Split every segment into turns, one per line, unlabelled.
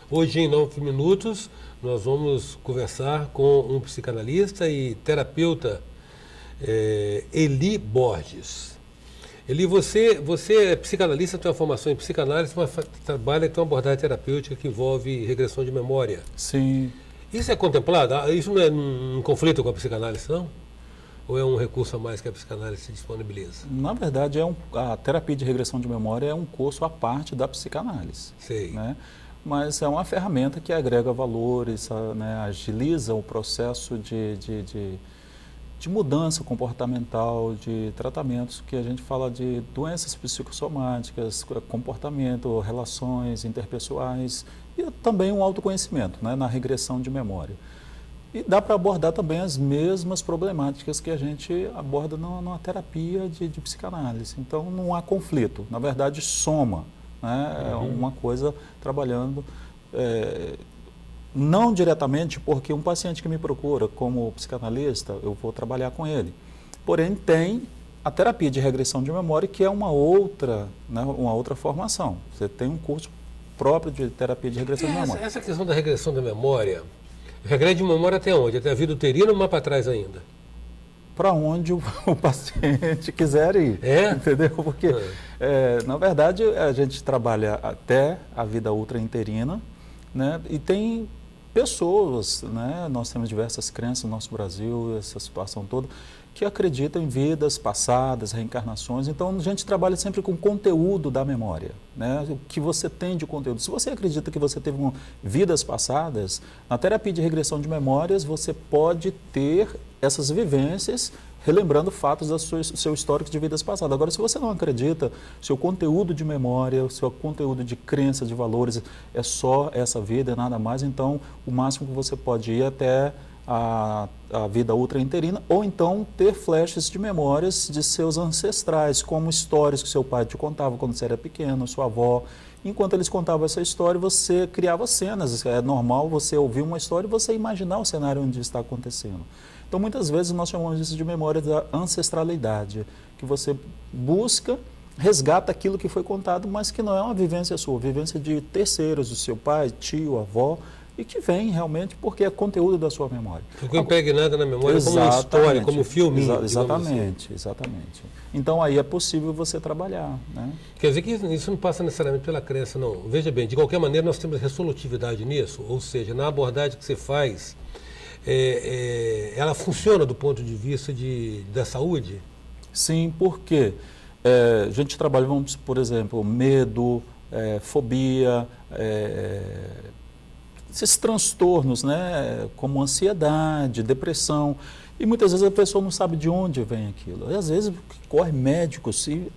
Hoje, em 9 minutos, nós vamos conversar com um psicanalista e terapeuta, Eli Borges. Eli, você é psicanalista, tem uma formação em psicanálise, mas trabalha com uma abordagem terapêutica que envolve regressão de memória.
Sim.
Isso é contemplado? Isso não é um conflito com a psicanálise, não? Ou é um recurso a mais que a psicanálise disponibiliza?
Na verdade, a terapia de regressão de memória é um curso à parte da psicanálise.
Sei.
Né? Mas é uma ferramenta que agrega valores, né? Agiliza o processo de mudança comportamental, de tratamentos, que a gente fala de doenças psicossomáticas, comportamento, relações interpessoais e também um autoconhecimento, né? Na regressão de memória. E dá para abordar também as mesmas problemáticas que a gente aborda numa terapia de psicanálise. Então, não há conflito, na verdade, soma. Né? É uma coisa trabalhando, não diretamente, porque um paciente que me procura como psicanalista, eu vou trabalhar com ele. Porém, tem a terapia de regressão de memória, que é uma outra, né, uma outra formação. Você tem um curso próprio de terapia de regressão de memória.
Essa questão da regressão da memória, regrede de memória até onde? Até a vida uterina ou mais para trás ainda?
Para onde o paciente quiser ir, entendeu? Porque, na verdade, a gente trabalha até a vida ultrainterina, né? E tem pessoas, né? Nós temos diversas crenças no nosso Brasil, essa situação toda, que acreditam em vidas passadas, reencarnações. Então, a gente trabalha sempre com o conteúdo da memória, né? O que você tem de conteúdo. Se você acredita que você teve vidas passadas, na terapia de regressão de memórias, você pode ter essas vivências, relembrando fatos do seu histórico de vidas passadas. Agora, se você não acredita, seu conteúdo de memória, o seu conteúdo de crença, de valores, é só essa vida, é nada mais, então, o máximo que você pode ir até a vida ultrainterina, ou então ter flashes de memórias de seus ancestrais, como histórias que seu pai te contava quando você era pequeno, sua avó. Enquanto eles contavam essa história, você criava cenas. É normal você ouvir uma história e você imaginar o cenário onde está acontecendo. Então, muitas vezes, nós chamamos isso de memória da ancestralidade, que você busca, resgata aquilo que foi contado, mas que não é uma vivência sua, vivência de terceiros, do seu pai, tio, avó, e que vem realmente porque é conteúdo da sua memória.
Ficou impregnada na memória como uma história, como um filme.
Exatamente, exatamente. Então aí é possível você trabalhar. Né?
Quer dizer que isso não passa necessariamente pela crença, não. Veja bem, de qualquer maneira nós temos resolutividade nisso, ou seja, na abordagem que você faz, ela funciona do ponto de vista da saúde?
Sim, porque a gente trabalha, por exemplo, medo, fobia, esses transtornos, né, como ansiedade, depressão, e muitas vezes a pessoa não sabe de onde vem aquilo. E às vezes corre médicos e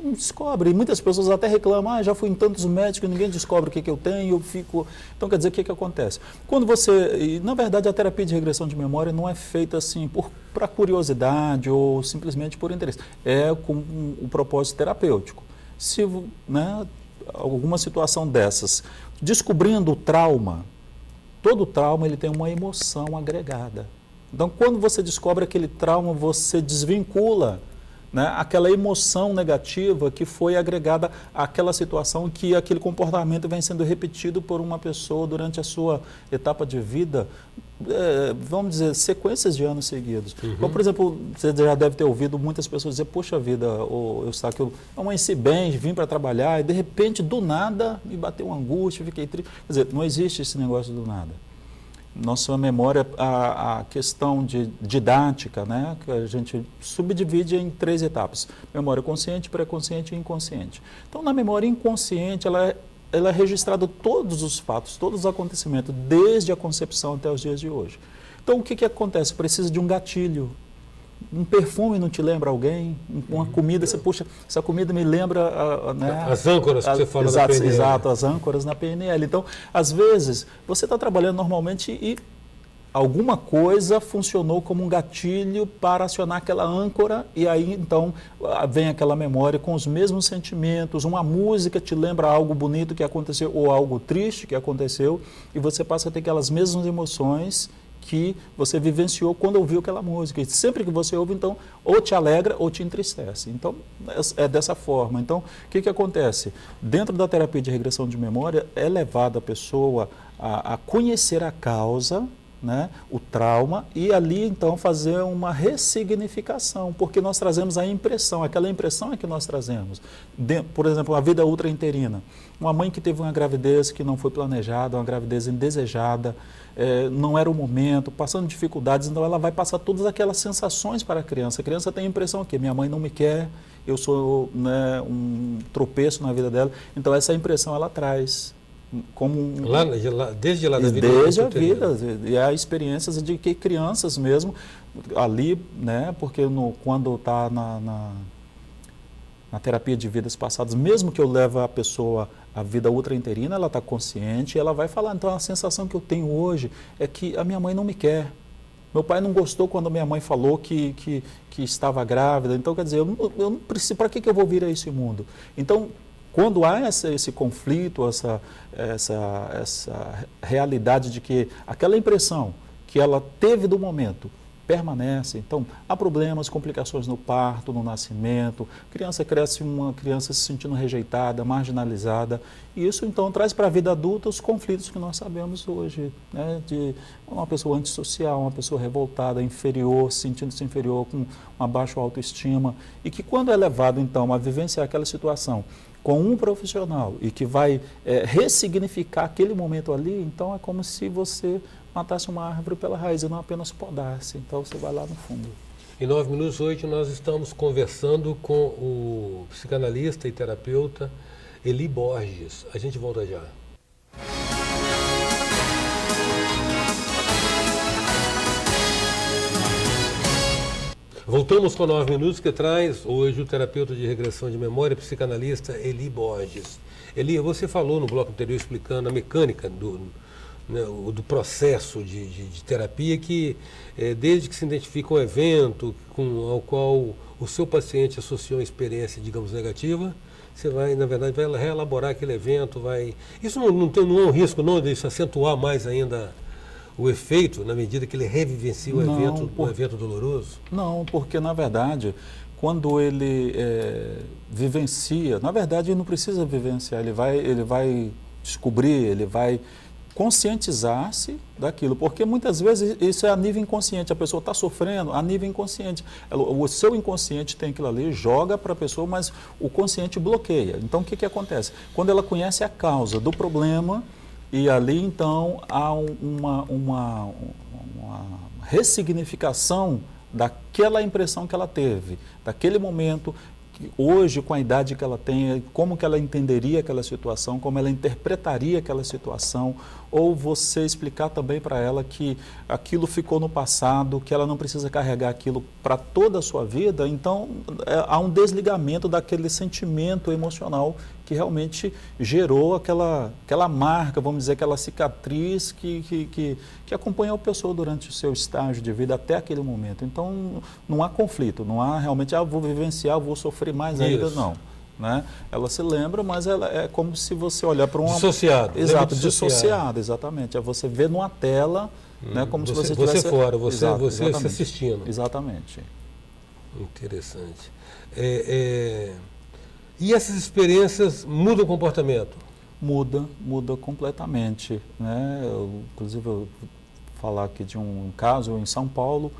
não descobre. E muitas pessoas até reclamam, já fui em tantos médicos, ninguém descobre o que eu tenho, eu fico... Então, quer dizer, o que acontece? Quando você... E, na verdade, a terapia de regressão de memória não é feita assim para curiosidade ou simplesmente por interesse. É com o propósito terapêutico. Se, né, alguma situação dessas, descobrindo o trauma, todo trauma ele tem uma emoção agregada. Então, quando você descobre aquele trauma, você desvincula, né, aquela emoção negativa que foi agregada àquela situação, que aquele comportamento vem sendo repetido por uma pessoa durante a sua etapa de vida, vamos dizer, sequências de anos seguidos. Então, por exemplo, você já deve ter ouvido muitas pessoas dizer, poxa vida, eu amanheci bem, vim para trabalhar e de repente, do nada, me bateu uma angústia, fiquei triste. Quer dizer, não existe esse negócio do nada. Nossa memória, a questão didática, né, que a gente subdivide em 3 etapas. Memória consciente, pré-consciente e inconsciente. Então, na memória inconsciente, ela é registrada todos os fatos, todos os acontecimentos, desde a concepção até os dias de hoje. Então, o que acontece? Precisa de um gatilho. Um perfume não te lembra alguém? Uma comida, você, puxa, essa comida me lembra... né,
as âncoras que você fala na PNL.
Exato, as âncoras na PNL. Então, às vezes, você está trabalhando normalmente e alguma coisa funcionou como um gatilho para acionar aquela âncora e aí, então, vem aquela memória com os mesmos sentimentos, uma música te lembra algo bonito que aconteceu ou algo triste que aconteceu e você passa a ter aquelas mesmas emoções que você vivenciou quando ouviu aquela música. E sempre que você ouve, então, ou te alegra ou te entristece. Então, é dessa forma. Então, o que acontece? Dentro da terapia de regressão de memória, é levada a pessoa a conhecer a causa, né, o trauma, e ali então fazer uma ressignificação, porque nós trazemos a impressão, aquela impressão é que nós trazemos. Por exemplo, a vida ultrainterina. Uma mãe que teve uma gravidez que não foi planejada, uma gravidez indesejada, não era o momento, passando dificuldades, então ela vai passar todas aquelas sensações para a criança. A criança tem a impressão que minha mãe não me quer, eu sou, né, um tropeço na vida dela, então essa impressão ela traz.
Desde lá da vida?
Desde a vida, e há experiências de que crianças mesmo, ali, né, porque quando está na terapia de vidas passadas, mesmo que eu leve a pessoa à vida ultrainterina, ela está consciente, ela vai falar, então a sensação que eu tenho hoje é que a minha mãe não me quer. Meu pai não gostou quando minha mãe falou que estava grávida, então quer dizer, eu não preciso, para que eu vou vir a esse mundo? Então, quando há esse conflito, essa realidade de que aquela impressão que ela teve do momento permanece, então há problemas, complicações no parto, no nascimento, criança cresce uma criança se sentindo rejeitada, marginalizada, e isso então traz para a vida adulta os conflitos que nós sabemos hoje, né, de uma pessoa antissocial, uma pessoa revoltada, inferior, sentindo-se inferior, com uma baixa autoestima, e que quando é levado então a vivenciar aquela situação com um profissional e que vai ressignificar aquele momento ali, então é como se você matasse uma árvore pela raiz e não apenas podasse. Então você vai lá no fundo.
Em 9 minutos hoje nós estamos conversando com o psicanalista e terapeuta Eli Borges. A gente volta já. Voltamos com 9 minutos, que traz hoje o terapeuta de regressão de memória, psicanalista Eli Borges. Eli, você falou no bloco anterior explicando a mecânica do processo de terapia, que desde que se identifica um evento ao qual o seu paciente associou uma experiência, digamos, negativa, você vai, na verdade, vai reelaborar aquele evento, Isso não é um risco, não, de isso acentuar mais ainda o efeito, na medida que ele revivencia o evento doloroso?
Não, porque na verdade, quando ele vivencia, na verdade ele não precisa vivenciar, ele vai descobrir, ele vai conscientizar-se daquilo, porque muitas vezes isso é a nível inconsciente, a pessoa está sofrendo a nível inconsciente, o seu inconsciente tem aquilo ali, joga para a pessoa, mas o consciente bloqueia. Então o que acontece? Quando ela conhece a causa do problema, e ali, então, há uma ressignificação daquela impressão que ela teve, daquele momento, que hoje, com a idade que ela tem, como que ela entenderia aquela situação, como ela interpretaria aquela situação, ou você explicar também para ela que aquilo ficou no passado, que ela não precisa carregar aquilo para toda a sua vida. Então, há um desligamento daquele sentimento emocional que realmente gerou aquela marca, vamos dizer, aquela cicatriz que acompanha a pessoa durante o seu estágio de vida até aquele momento. Então, não há conflito, não há realmente, vou vivenciar, vou sofrer mais ainda, não. Né? Ela se lembra, mas ela é como se você olhar para uma...
Dissociado.
Exato, dissociado, exatamente. É você ver numa tela, né, como se você estivesse...
Você fora, você se assistindo.
Exatamente.
Interessante. E essas experiências mudam o comportamento?
Muda completamente. Né? Inclusive, eu vou falar aqui de um caso em São Paulo,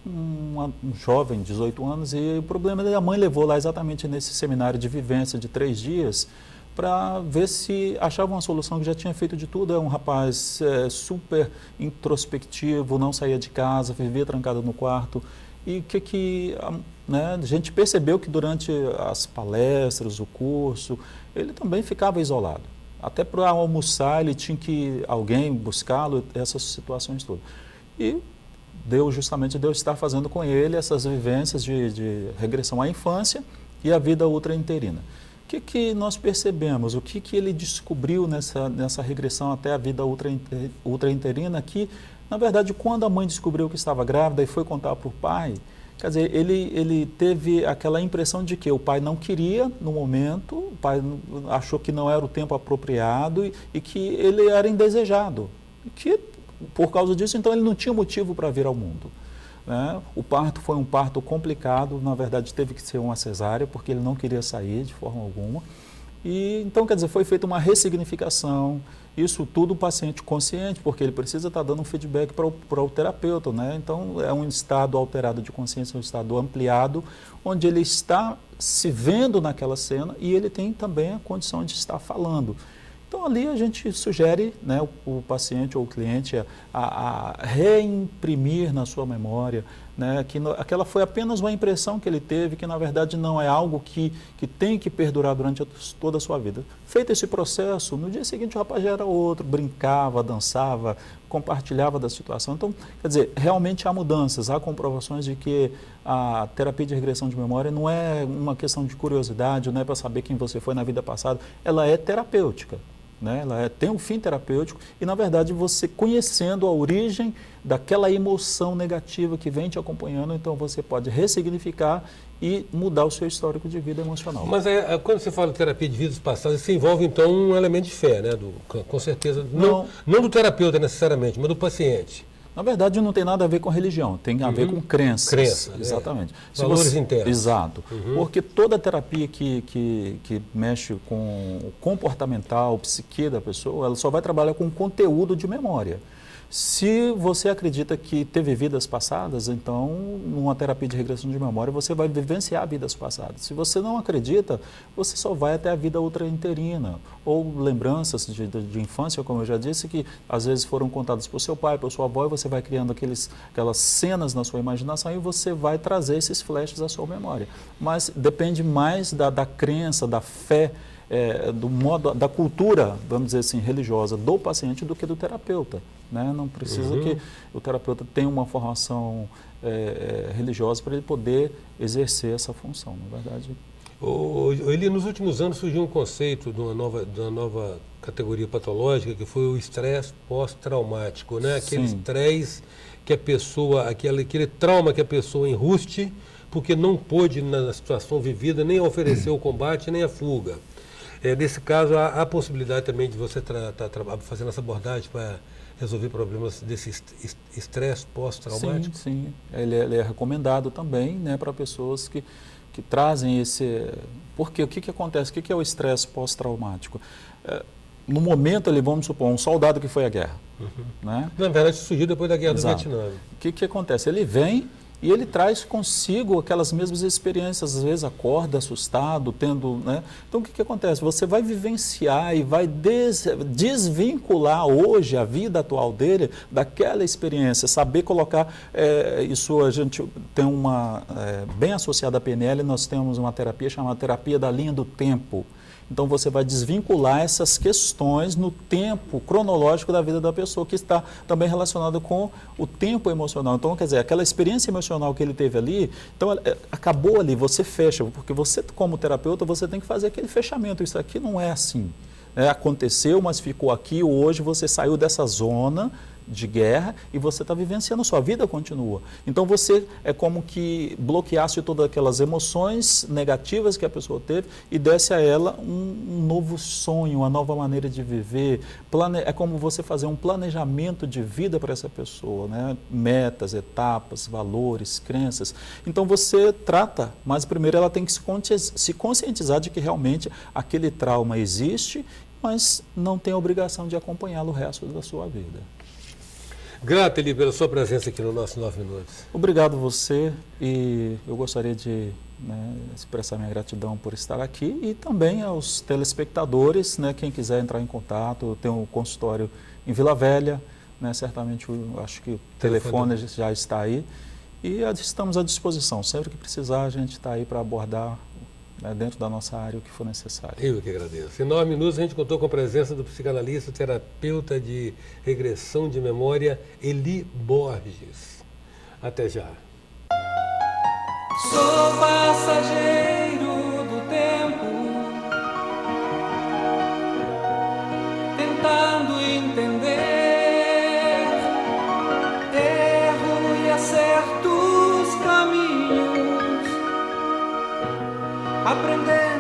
um jovem de 18 anos, e o problema da mãe levou lá exatamente nesse seminário de vivência de 3 dias para ver se achava uma solução, que já tinha feito de tudo. É um rapaz super introspectivo, não saía de casa, vivia trancado no quarto. E né, a gente percebeu que durante as palestras, o curso, ele também ficava isolado. Até para almoçar ele tinha que alguém buscá-lo, essas situações todas. E Deus está fazendo com ele essas vivências de regressão à infância e à vida ultrainterina. O que nós percebemos? O que ele descobriu nessa regressão até a vida ultrainterina? Que, na verdade, quando a mãe descobriu que estava grávida e foi contar para o pai, quer dizer, ele teve aquela impressão de que o pai não queria no momento, o pai achou que não era o tempo apropriado e que ele era indesejado. Que por causa disso, então ele não tinha motivo para vir ao mundo. Né? O parto foi um parto complicado, na verdade teve que ser uma cesárea, porque ele não queria sair de forma alguma. E, então, quer dizer, foi feita uma ressignificação, isso tudo o paciente consciente, porque ele precisa estar dando um feedback para o terapeuta, né? Então, é um estado alterado de consciência, um estado ampliado, onde ele está se vendo naquela cena e ele tem também a condição de estar falando. Então, ali a gente sugere, né, o paciente ou o cliente a reimprimir na sua memória, né, que aquela foi apenas uma impressão que ele teve, que na verdade não é algo que tem que perdurar durante toda a sua vida. Feito esse processo, no dia seguinte o rapaz já era outro, brincava, dançava, compartilhava da situação. Então, quer dizer, realmente há mudanças, há comprovações de que a terapia de regressão de memória não é uma questão de curiosidade, não é para saber quem você foi na vida passada, ela é terapêutica. Né? Ela tem um fim terapêutico e, na verdade, você conhecendo a origem daquela emoção negativa que vem te acompanhando, então você pode ressignificar e mudar o seu histórico de vida emocional.
Mas quando você fala de terapia de vidas passadas, isso envolve, então, um elemento de fé, né? Com certeza, não do terapeuta necessariamente, mas do paciente.
Na verdade, não tem nada a ver com religião, tem a ver com crenças.
Crença,
exatamente.
Valores internos.
Exato. Porque toda terapia que mexe com o comportamental, psique da pessoa, ela só vai trabalhar com conteúdo de memória. Se você acredita que teve vidas passadas, então, numa terapia de regressão de memória, você vai vivenciar vidas passadas. Se você não acredita, você só vai até a vida ultrainterina. Ou lembranças de infância, como eu já disse, que às vezes foram contadas por seu pai, por sua avó, e você vai criando aquelas cenas na sua imaginação e você vai trazer esses flashes à sua memória. Mas depende mais da crença, da fé, do modo, da cultura, vamos dizer assim, religiosa do paciente do que do terapeuta. Né? Não precisa que o terapeuta tenha uma formação religiosa para ele poder exercer essa função, na verdade.
Eli, nos últimos anos surgiu um conceito de uma nova categoria patológica, que foi o estresse pós-traumático, né? Aquele estresse que a pessoa, aquele trauma que a pessoa enruste, porque não pôde, na situação vivida, nem oferecer o combate, nem a fuga. Nesse caso, há a possibilidade também de você estar fazendo essa abordagem para resolver problemas desse estresse pós-traumático?
Sim. Ele é recomendado também, né, para pessoas que trazem esse... Porque o que acontece? O que é o estresse pós-traumático? No momento ali, vamos supor, um soldado que foi à guerra. Né?
Na verdade, surgiu depois da Guerra do Vietnã.
O que acontece? Ele vem e ele traz consigo aquelas mesmas experiências, às vezes acorda assustado, tendo... Né? Então, o que acontece? Você vai vivenciar e vai desvincular hoje a vida atual dele daquela experiência, saber colocar isso. A gente tem uma... bem associada à PNL, nós temos uma terapia chamada terapia da linha do tempo. Então, você vai desvincular essas questões no tempo cronológico da vida da pessoa, que está também relacionado com o tempo emocional. Então, quer dizer, aquela experiência emocional que ele teve ali, então, acabou ali, você fecha, porque você, como terapeuta, você tem que fazer aquele fechamento. Isso aqui não é assim. Aconteceu, mas ficou aqui, hoje você saiu dessa zona de guerra e você está vivenciando, sua vida continua. Então você é como que bloqueasse todas aquelas emoções negativas que a pessoa teve e desse a ela um novo sonho, uma nova maneira de viver. É como você fazer um planejamento de vida para essa pessoa, né? Metas, etapas, valores, crenças. Então você trata, mas primeiro ela tem que se conscientizar de que realmente aquele trauma existe, mas não tem a obrigação de acompanhá-lo o resto da sua vida.
Grato, Eli, pela sua presença aqui no nosso 9 Minutos.
Obrigado você, e eu gostaria de expressar minha gratidão por estar aqui e também aos telespectadores, né, quem quiser entrar em contato, eu tenho um consultório em Vila Velha, né, certamente acho que o telefone já está aí e estamos à disposição, sempre que precisar a gente está aí para abordar dentro da nossa área o que for necessário.
Eu que agradeço. Em 9 Minutos a gente contou com a presença do psicanalista, terapeuta de regressão de memória, Eli Borges. Até já.
Sou passageiro do tempo, tentando entender, erro e acerto os caminhos, aprender